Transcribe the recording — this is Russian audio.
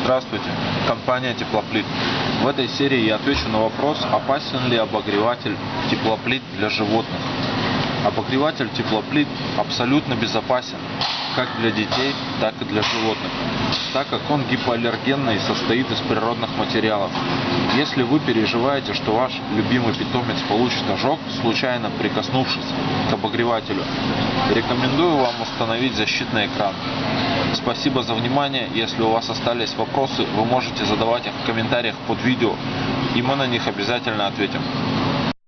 Здравствуйте, компания Теплоплит. В этой серии я отвечу на вопрос, опасен ли обогреватель теплоплит для животных. Обогреватель теплоплит абсолютно безопасен как для детей, так и для животных, так как он гипоаллергенный и состоит из природных материалов. Если вы переживаете, что ваш любимый питомец получит ожог, случайно прикоснувшись к обогревателю, рекомендую вам установить защитный экран. Спасибо за внимание. Если у вас остались вопросы, вы можете задавать их в комментариях под видео, и мы на них обязательно ответим.